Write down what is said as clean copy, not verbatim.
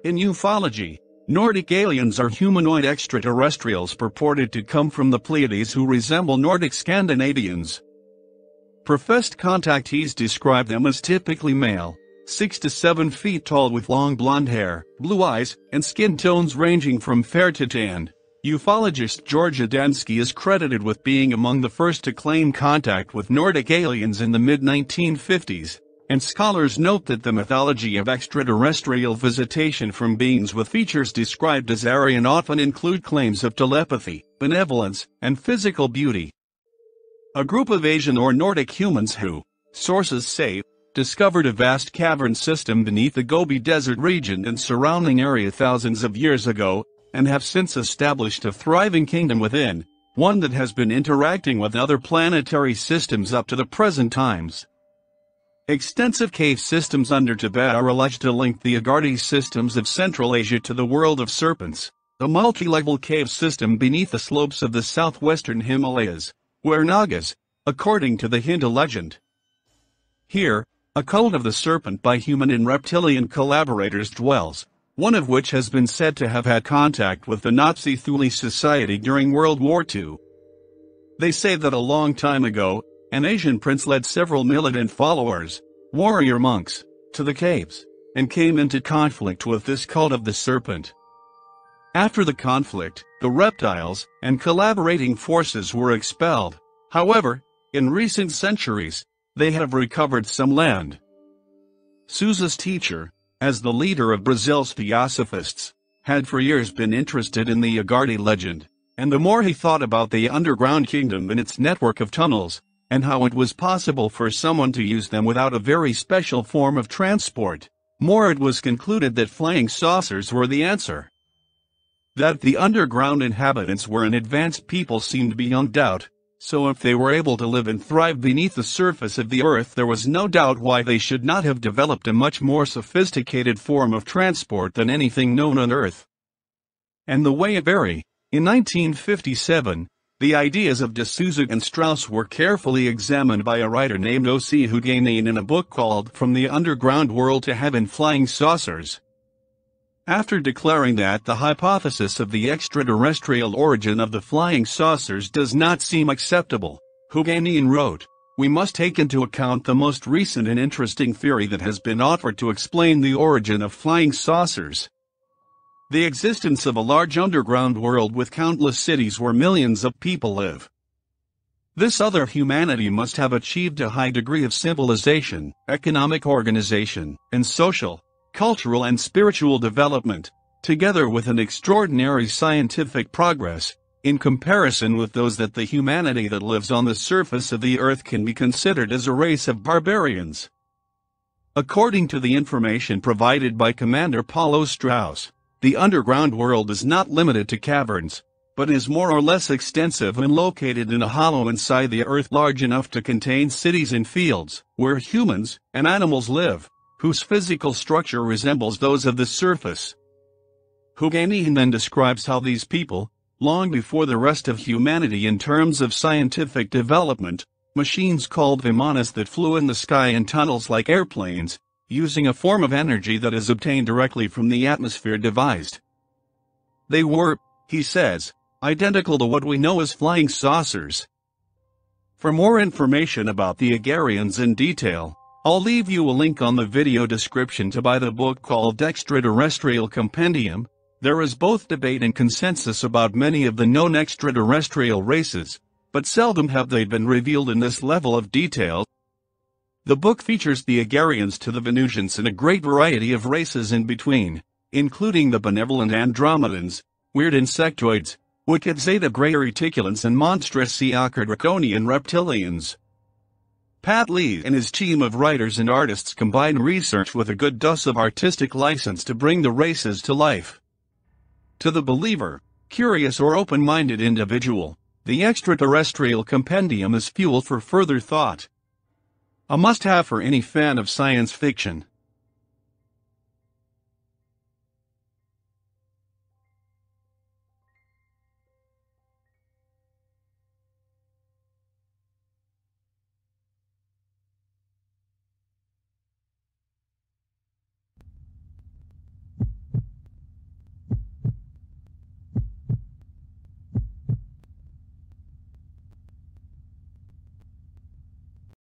In ufology, Nordic aliens are humanoid extraterrestrials purported to come from the Pleiades who resemble Nordic Scandinavians. Professed contactees describe them as typically male, 6 to 7 feet tall with long blonde hair, blue eyes, and skin tones ranging from fair to tan. Ufologist George Adamski is credited with being among the first to claim contact with Nordic aliens in the mid-1950s, and scholars note that the mythology of extraterrestrial visitation from beings with features described as Aryan often include claims of telepathy, benevolence, and physical beauty. A group of Asian or Nordic humans who, sources say, discovered a vast cavern system beneath the Gobi Desert region and surrounding area thousands of years ago, and have since established a thriving kingdom within, one that has been interacting with other planetary systems up to the present times. Extensive cave systems under Tibet are alleged to link the Agharti systems of Central Asia to the world of serpents, a multi-level cave system beneath the slopes of the southwestern Himalayas, where Nagas, according to the Hindu legend. Here, a cult of the serpent by human and reptilian collaborators dwells, one of which has been said to have had contact with the Nazi Thule society during World War II. They say that a long time ago, an Asian prince led several militant followers, warrior monks, to the caves, and came into conflict with this cult of the serpent. After the conflict, the reptiles and collaborating forces were expelled. However, in recent centuries, they have recovered some land. Souza's teacher, as the leader of Brazil's Theosophists, had for years been interested in the Agharti legend, and the more he thought about the underground kingdom and its network of tunnels, and how it was possible for someone to use them without a very special form of transport, more it was concluded that flying saucers were the answer. That the underground inhabitants were an advanced people seemed beyond doubt, so if they were able to live and thrive beneath the surface of the earth, there was no doubt why they should not have developed a much more sophisticated form of transport than anything known on Earth. And the way it varied. In 1957, the ideas of de Souza and Strauss were carefully examined by a writer named O.C. Hugainian in a book called From the Underground World to Heaven: Flying Saucers. After declaring that the hypothesis of the extraterrestrial origin of the flying saucers does not seem acceptable, Hugainian wrote, "We must take into account the most recent and interesting theory that has been offered to explain the origin of flying saucers. The existence of a large underground world with countless cities where millions of people live. This other humanity must have achieved a high degree of civilization, economic organization, and social, cultural and spiritual development, together with an extraordinary scientific progress, in comparison with those that the humanity that lives on the surface of the earth can be considered as a race of barbarians." According to the information provided by Commander Paulo Strauss, the underground world is not limited to caverns, but is more or less extensive and located in a hollow inside the earth large enough to contain cities and fields, where humans and animals live, whose physical structure resembles those of the surface. Hugainian then describes how these people, long before the rest of humanity in terms of scientific development, machines called vimanas that flew in the sky in tunnels like airplanes, using a form of energy that is obtained directly from the atmosphere devised. They were, he says, identical to what we know as flying saucers. For more information about the Agharians in detail, I'll leave you a link on the video description to buy the book called Extraterrestrial Compendium. There is both debate and consensus about many of the known extraterrestrial races, but seldom have they been revealed in this level of detail. The book features the Agharians to the Venusians and a great variety of races in between, including the benevolent Andromedans, weird insectoids, wicked Zeta Gray reticulans and monstrous Siaka draconian reptilians. Pat Lee and his team of writers and artists combine research with a good dose of artistic license to bring the races to life. To the believer, curious or open-minded individual, the Extraterrestrial Compendium is fuel for further thought. A must-have for any fan of science fiction.